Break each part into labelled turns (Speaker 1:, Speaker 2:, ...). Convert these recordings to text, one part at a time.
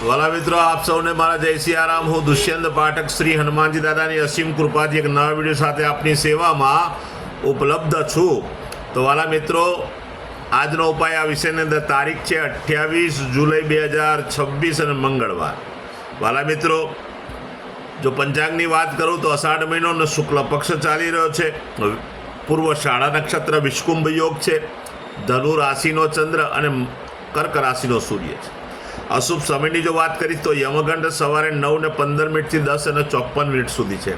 Speaker 1: વાલા મિત્રો, આપ સૌને મારા જય સિયારામ. હું દુષ્યંત પાઠક શ્રી હનુમાનજી દાદાની અસીમ કૃપાથી એક નવા વિડીયો સાથે આપની સેવામાં ઉપલબ્ધ છું. તો વાલા મિત્રો, આજનો ઉપાય આ વિષયની અંદર તારીખ છે 28 જુલાઈ 2026 અને મંગળવાર. વાલા મિત્રો, જો પંચાંગની વાત કરું તો અષાઢ મહિનો અને શુક્લ પક્ષ ચાલી રહ્યો છે. પૂર્વ શાળા નક્ષત્ર વિષકુંભ યોગ છે. ધનુ રાશિનો ચંદ્ર અને કર્ક રાશિનો સૂર્ય છે. અશુભ સમયની જો વાત કરીશ તો યમગંડ સવારે 9:15 થી 10:54 સુધી છે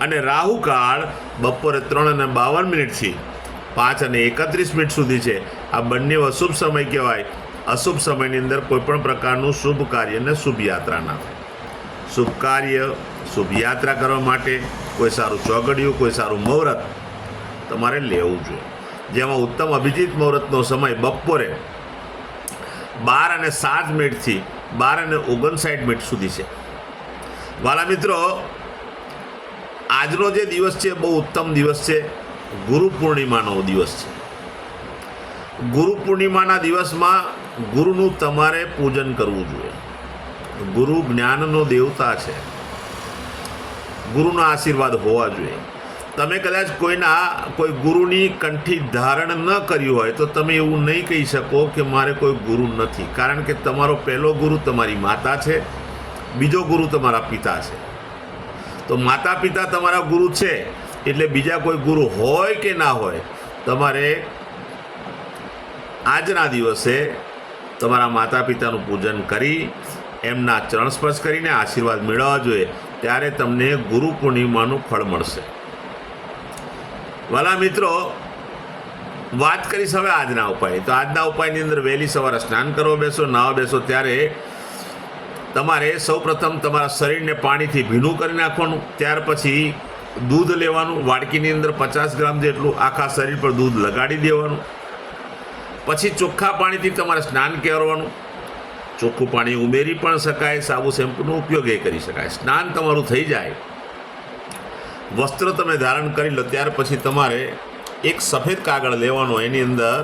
Speaker 1: અને રાહુકાળ બપોરે 3:52 થી 5:31 સુધી છે. આ બંને અશુભ સમય કહેવાય. અશુભ સમયની અંદર કોઈપણ પ્રકારનું શુભ કાર્ય અને શુભ યાત્રા ના થાય. શુભ કાર્ય, શુભ યાત્રા કરવા માટે કોઈ સારું ચોગડિયું, કોઈ સારું મુહૂર્ત તમારે લેવું જોઈએ. જેમાં ઉત્તમ અભિજીત મુહૂર્તનો સમય બપોરે 12:07 થી 12:59 સુધી છે. વાલા મિત્રો, આજનો જે દિવસ છે બહુ ઉત્તમ દિવસ છે. ગુરુ પૂર્ણિમાનો દિવસ છે. ગુરુ પૂર્ણિમાના દિવસમાં ગુરુનું તમારે પૂજન કરવું જોઈએ. ગુરુ જ્ઞાનનો દેવતા છે. ગુરુના આશીર્વાદ હોવા જોઈએ. તમે કદાચ કોઈ ગુરુની કંઠી ધારણ ન કર્યું હોય તો તમે એવું નહીં કહી શકો કે મારે કોઈ ગુરુ નથી, કારણ કે તમારો પહેલો ગુરુ તમારી માતા છે, બીજો ગુરુ તમારા પિતા છે. તો માતા પિતા તમારા ગુરુ છે એટલે બીજા કોઈ ગુરુ હોય કે ના હોય, તમારે આજના દિવસે તમારા માતા પિતાનું પૂજન કરી એમના ચરણ સ્પર્શ કરીને આશીર્વાદ મેળવવા જોઈએ. ત્યારે તમને ગુરુ પૂર્ણિમાનું ફળ મળશે. વાલા મિત્રો, વાત કરીશ હવે આજના ઉપાય. તો આજના ઉપાયની અંદર વહેલી સવારે સ્નાન કરવા બેસો, નાહવા બેસો ત્યારે તમારે સૌપ્રથમ તમારા શરીરને પાણીથી ભીનું કરી નાખવાનું. ત્યાર પછી દૂધ લેવાનું. વાડકીની અંદર 50 ગ્રામ જેટલું આખા શરીર પર દૂધ લગાડી દેવાનું. પછી ચોખ્ખા પાણીથી તમારે સ્નાન કરવાનું. ચોખ્ખું પાણી ઉમેરી પણ શકાય, સાબુ શેમ્પૂનો ઉપયોગ એ કરી શકાય. સ્નાન તમારું થઈ જાય, વસ્ત્ર તમે ધારણ કરી લો, ત્યાર પછી તમારે એક સફેદ કાગળ લેવાનો. એની અંદર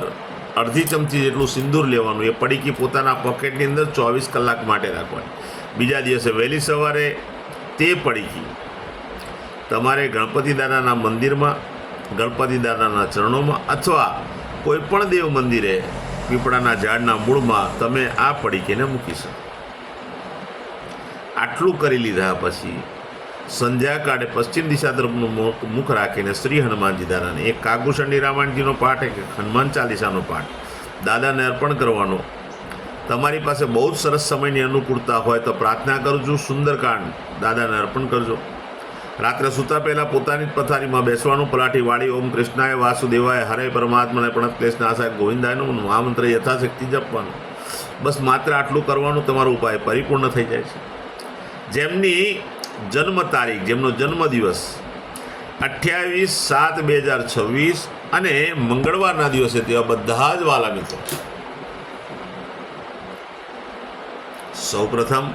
Speaker 1: અડધી ચમચી જેટલું સિંદૂર લેવાનું. એ પડીકી પોતાના પોકેટની અંદર 24 કલાક માટે રાખવાની. બીજા દિવસે વહેલી સવારે તે પડીકી તમારે ગણપતિ દાદાના મંદિરમાં, ગણપતિ દાદાના ચરણોમાં અથવા કોઈ પણ દેવ મંદિરે પીપળાના ઝાડના મૂળમાં તમે આ પડીકીને મૂકી શકો. આટલું કરી લીધા પછી સંધ્યાકાળે પશ્ચિમ દિશા તરફનું મુખ રાખીને શ્રી હનુમાનજી દાદાને એક કાગભૂષણની રામાયણજીનો પાઠ, એક હનુમાન ચાલીસાનો પાઠ દાદાને અર્પણ કરવાનો. તમારી પાસે બહુ જ સરસ સમયની અનુકૂળતા હોય તો પ્રાર્થના કરજો, સુંદરકાંડ દાદાને અર્પણ કરજો. રાત્રે સૂતા પહેલાં પોતાની જ પથારીમાં બેસવાનું. પલાઠી વાળી ઓમ કૃષ્ણાય વાસુદેવાય હરે પરમાત્માને પ્રણત ક્લેશનાશાય ગોવિંદાયનું મહામંત્ર યથાશક્તિ જપવાનું. બસ માત્ર આટલું કરવાનું, તમારો ઉપાય પરિપૂર્ણ થઈ જાય છે. જેમની જન્મ તારીખ, જેમનો જન્મદિવસ 28/7/2026 અને મંગળવારના દિવસે તેવા બધા જ વાલા મિત્રો સૌપ્રથમ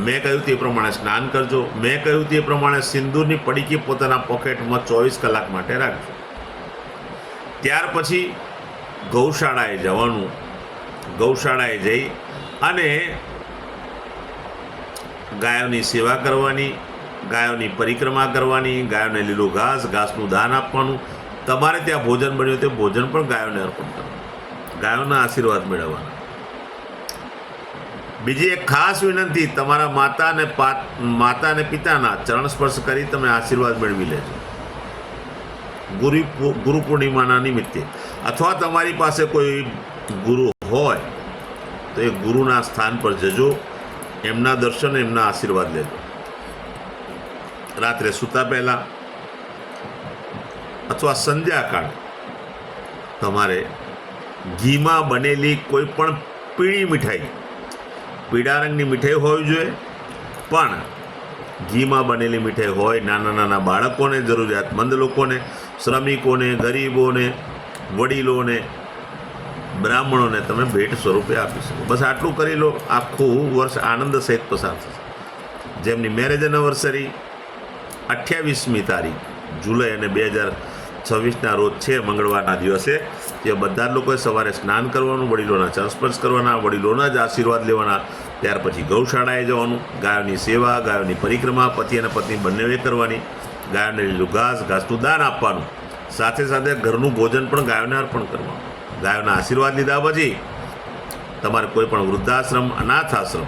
Speaker 1: મેં કહ્યું તે પ્રમાણે સ્નાન કરજો. મેં કહ્યું તે પ્રમાણે સિંદૂરની પડીકી પોતાના પોકેટમાં 24 કલાક માટે રાખજો. ત્યાર પછી ગૌશાળાએ જવાનું. ગૌશાળાએ જઈ અને ગાયોની સેવા કરવાની, ગાયોની પરિક્રમા કરવાની, ગાયોને લીલું ઘાસનું દાન આપવાનું. તમારે ત્યાં ભોજન બન્યું તે ભોજન પણ ગાયોને અર્પણ કરવાનું, ગાયોના આશીર્વાદ મેળવવાના. બીજી એક ખાસ વિનંતી, તમારા માતા અને પિતાના ચરણ સ્પર્શ કરી તમે આશીર્વાદ મેળવી લેજો ગુરુ પૂર્ણિમાના નિમિત્તે. અથવા તમારી પાસે કોઈ ગુરુ હોય તો એ ગુરુના સ્થાન પર જજો, એમના દર્શન, એમના આશીર્વાદ લેજો. રાત્રે સૂતા પહેલાં અથવા સંધ્યાકાળ તમારે ઘીમાં બનેલી કોઈ પણ પીળી મીઠાઈ, પીળા રંગની મીઠાઈ હોવી જોઈએ, પણ ઘીમાં બનેલી મીઠાઈ હોય. નાના નાના બાળકોને, જરૂરિયાતમંદ લોકોને, શ્રમિકોને, ગરીબોને, વડીલોને, બ્રાહ્મણોને તમે ભેટ સ્વરૂપે આપી શકો. બસ આટલું કરી લો, આખું વર્ષ આનંદ સહિત પસાર થશે. જેમની મેરેજ એનિવર્સરી 28મી તારીખ જુલાઈ અને 2026ના રોજ છે, મંગળવારના દિવસે, તે બધા જ લોકોએ સવારે સ્નાન કરવાનું, વડીલોના ચરણ સ્પર્શ કરવાના, વડીલોના જ આશીર્વાદ લેવાના. ત્યાર પછી ગૌશાળાએ જવાનું, ગાયોની સેવા, ગાયોની પરિક્રમા પતિ અને પત્ની બંનેએ કરવાની, ગાયોને લીલું ઘાસનું દાન આપવાનું, સાથે સાથે ઘરનું ભોજન પણ ગાયોને અર્પણ કરવાનું. ગાયોના આશીર્વાદ લીધા પછી તમારે કોઈ પણ વૃદ્ધાશ્રમ, અનાથ આશ્રમ,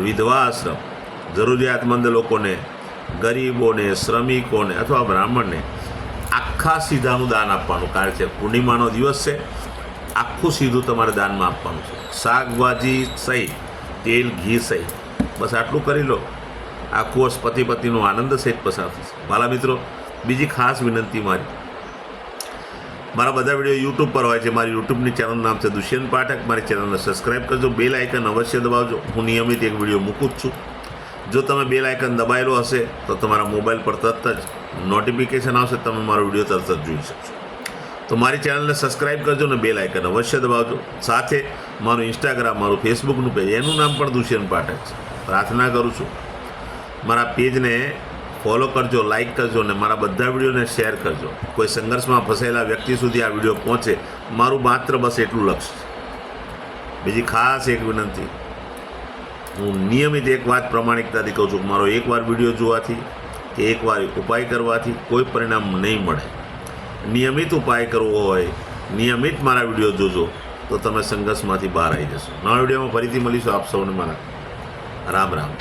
Speaker 1: વિધવા આશ્રમ, જરૂરિયાતમંદ લોકોને, ગરીબોને, શ્રમિકોને અથવા બ્રાહ્મણને આખા સીધાનું દાન આપવાનું. કારણ કે પૂર્ણિમાનો દિવસ છે, આખું સીધું તમારે દાનમાં આપવાનું છે. શાકભાજી સહિત, તેલ ઘી સહિત, બસ આટલું કરી લો, આખું વર્ષ પતિ પત્નીનો આનંદ સહિત પસાર થશે. વાલા મિત્રો, બીજી ખાસ વિનંતી મારી, મારા બધા વિડીયો યુટ્યુબ પર હોય છે. મારી યુટ્યુબની ચેનલનું નામ છે દુષ્યંત પાઠક. મારી ચેનલને સબસ્ક્રાઈબ કરજો, બેલ આઇકન અવશ્ય દબાવજો. હું નિયમિત એક વિડીયો મૂકું જ છું. જો તમે બેલ આઇકન દબાયેલો હશે તો તમારા મોબાઈલ પર તરત જ નોટિફિકેશન આવશે, તમે મારો વિડીયો તરત જ જોઈ શકશો. તો મારી ચેનલને સબસ્ક્રાઈબ કરજો અને બેલ આઇકન અવશ્ય દબાવજો. સાથે મારું ઇન્સ્ટાગ્રામ, મારું ફેસબુકનું પેજ, એનું નામ પણ દુષ્યંત પાઠક છે. પ્રાર્થના કરું છું મારા પેજને ફોલો કરજો, લાઇક કરજો અને મારા બધા વિડીયોને શેર કરજો. કોઈ સંઘર્ષમાં ફસાયેલા વ્યક્તિ સુધી આ વિડીયો પહોંચે, મારું માત્ર બસ એટલું લક્ષ્ય છે. બીજી ખાસ એક વિનંતી, હું નિયમિત એક વાત પ્રામાણિકતાથી કહું છું કે મારો એકવાર વિડીયો જોવાથી કે એકવાર ઉપાય કરવાથી કોઈ પરિણામ નહીં મળે. નિયમિત ઉપાય કરવો હોય, નિયમિત મારા વિડીયો જોજો તો તમે સંઘર્ષમાંથી બહાર આવી જશો. નવા વિડીયોમાં ફરીથી મળીશું. આપ સૌને મારા રામ રામ.